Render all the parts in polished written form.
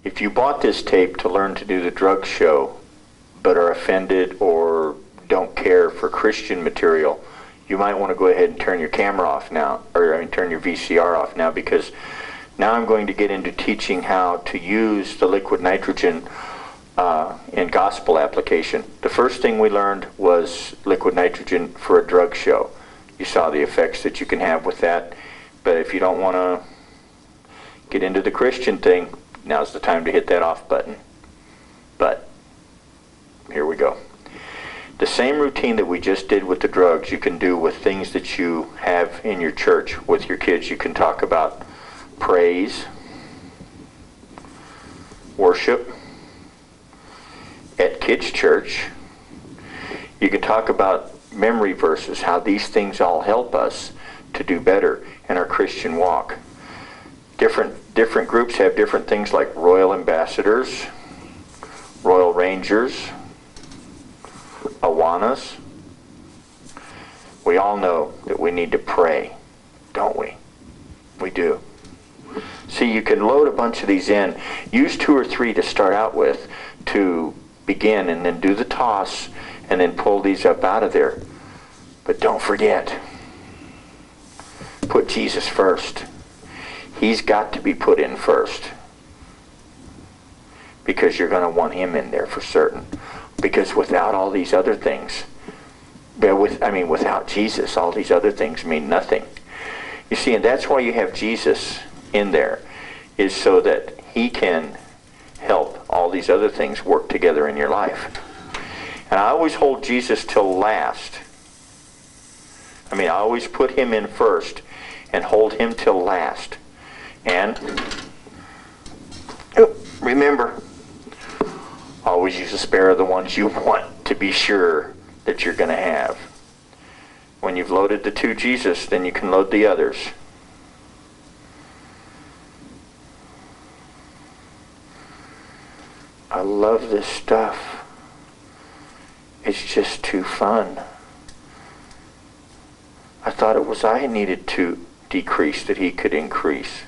If you bought this tape to learn to do the drug show, but are offended or don't care for Christian material, you might want to go ahead and turn your camera off now, or turn your VCR off now, because now I'm going to get into teaching how to use the liquid nitrogen in gospel application. The first thing we learned was liquid nitrogen for a drug show. You saw the effects that you can have with that, but if you don't want to get into the Christian thing, now's the time to hit that off button. But here we go. The same routine that we just did with the drugs, you can do with things that you have in your church with your kids. You can talk about praise, worship at kids' church. You can talk about memory verses, how these things all help us to do better in our Christian walk. Different groups have different things like royal ambassadors, royal rangers, Awanas. We all know that we need to pray, don't we? We do. See, you can load a bunch of these in. Use 2 or 3 to start out with to begin, and then do the toss, and then pull these up out of there. But don't forget, put Jesus first. He's got to be put in first, because you're going to want him in there for certain. Because without all these other things, without Jesus, all these other things mean nothing. You see, and that's why you have Jesus in there, is so that he can help all these other things work together in your life. And I always hold Jesus till last. I always put him in first and hold him till last. And remember, always use a spare of the ones you want to be sure that you're going to have. When you've loaded the 2 Jesus, then you can load the others. I love this stuff. It's just too fun. I thought it was I needed to decrease that he could increase.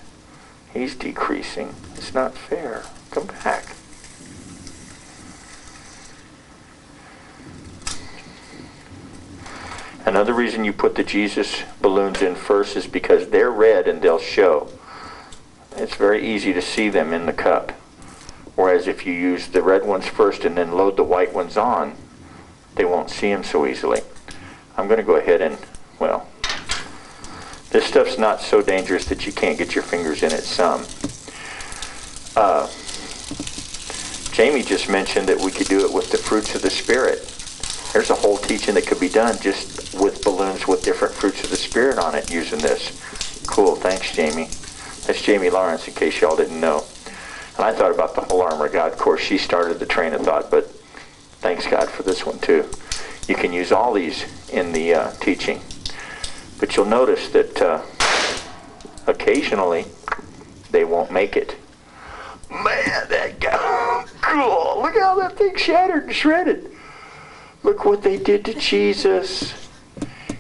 He's decreasing. It's not fair. Come back. Another reason you put the Jesus balloons in first is because they're red and they'll show. It's very easy to see them in the cup. Whereas if you use the red ones first and then load the white ones on, they won't see them so easily. I'm going to go ahead and, this stuff's not so dangerous that you can't get your fingers in it some. Jamie just mentioned that we could do it with the fruits of the Spirit. There's a whole teaching that could be done just with balloons with different fruits of the Spirit on it using this. Cool, thanks Jamie. That's Jamie Lawrence, in case y'all didn't know. And I thought about the whole armor of God. Of course, she started the train of thought, but thanks God for this one too. You can use all these in the teaching. But you'll notice that occasionally they won't make it. Man, that guy, cool. Look how that thing shattered and shredded. Look what they did to Jesus.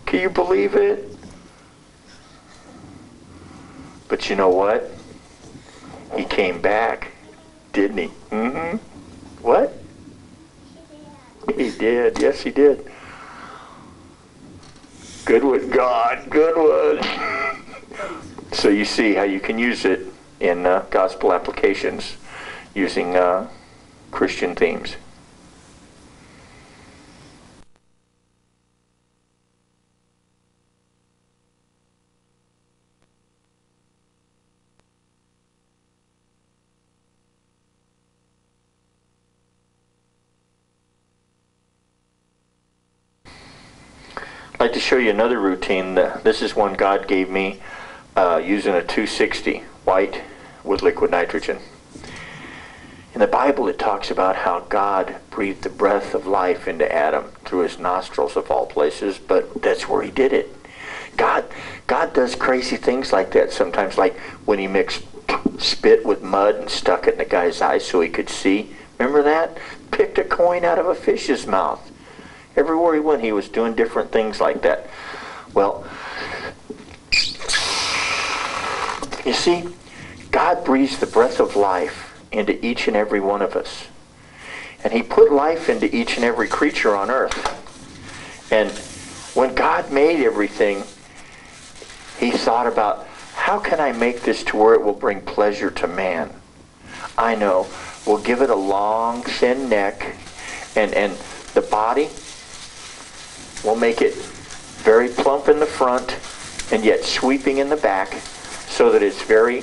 Can you believe it? But you know what? He came back, didn't he? Mm-hmm. What? He did. Yes, he did. Good one, God. Good one. So you see how you can use it in gospel applications using Christian themes. I'd like to show you another routine. This is one God gave me using a 260 white with liquid nitrogen. In the Bible it talks about how God breathed the breath of life into Adam through his nostrils of all places, but that's where he did it. God does crazy things like that sometimes, like when he mixed spit with mud and stuck it in the guy's eyes so he could see. Remember that? Picked a coin out of a fish's mouth. Everywhere he went, he was doing different things like that. Well, you see, God breathes the breath of life into each and every one of us. And he put life into each and every creature on earth. And when God made everything, he thought about, how can I make this to where it will bring pleasure to man? I know. We'll give it a long, thin neck, and the body, we'll make it very plump in the front and yet sweeping in the back so that it's very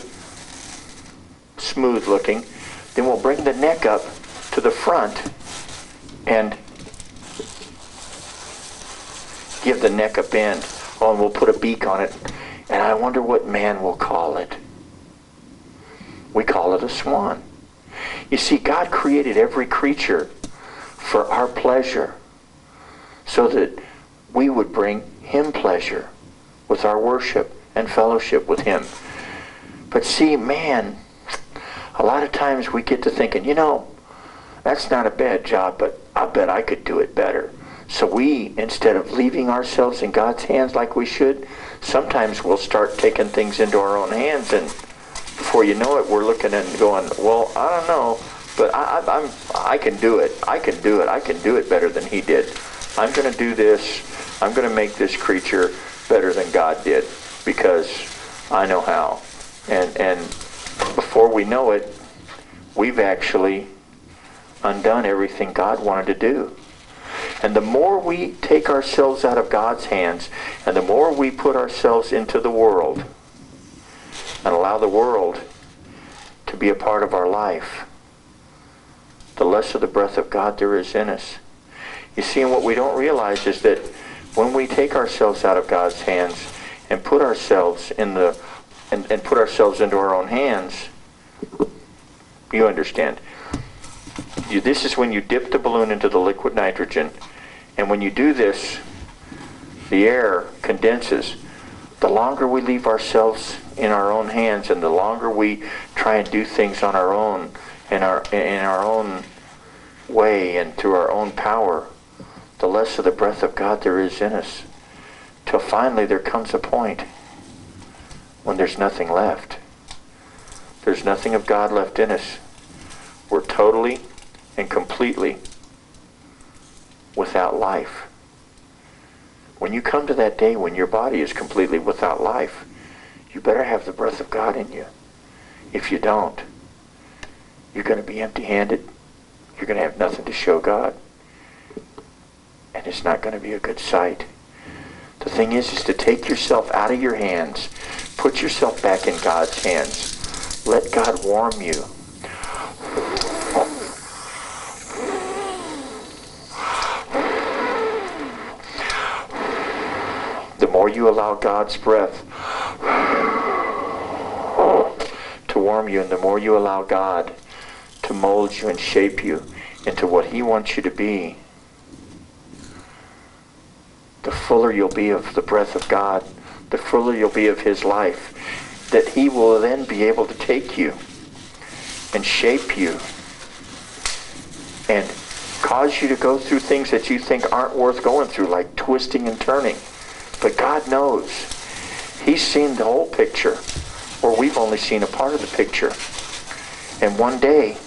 smooth looking. Then we'll bring the neck up to the front and give the neck a bend. Oh, and we'll put a beak on it. And I wonder what man will call it. We call it a swan. You see, God created every creature for our pleasure so that we would bring him pleasure with our worship and fellowship with him. But see, man, a lot of times we get to thinking, you know, that's not a bad job, but I bet I could do it better. So we, instead of leaving ourselves in God's hands like we should, sometimes we'll start taking things into our own hands, and before you know it, we're looking and going, well, I don't know, but I can do it. I can do it. I can do it better than he did. I'm going to do this. I'm going to make this creature better than God did because I know how. And before we know it, we've actually undone everything God wanted to do. And the more we take ourselves out of God's hands, and the more we put ourselves into the world and allow the world to be a part of our life, the less of the breath of God there is in us. You see, and what we don't realize is that when we take ourselves out of God's hands and put ourselves in the and put ourselves into our own hands, you understand. This is when you dip the balloon into the liquid nitrogen, and when you do this, the air condenses. The longer we leave ourselves in our own hands, and the longer we try and do things on our own, in our own way and through our own power, the less of the breath of God there is in us. Till finally there comes a point when there's nothing left. There's nothing of God left in us. We're totally and completely without life. When you come to that day when your body is completely without life, you better have the breath of God in you. If you don't, you're going to be empty-handed. You're going to have nothing to show God. And it's not going to be a good sight. The thing is to take yourself out of your hands. Put yourself back in God's hands. Let God warm you. The more you allow God's breath to warm you, and the more you allow God to mold you and shape you into what he wants you to be, the fuller you'll be of the breath of God, the fuller you'll be of his life, that he will then be able to take you and shape you and cause you to go through things that you think aren't worth going through, like twisting and turning. But God knows. He's seen the whole picture, or we've only seen a part of the picture. And one day,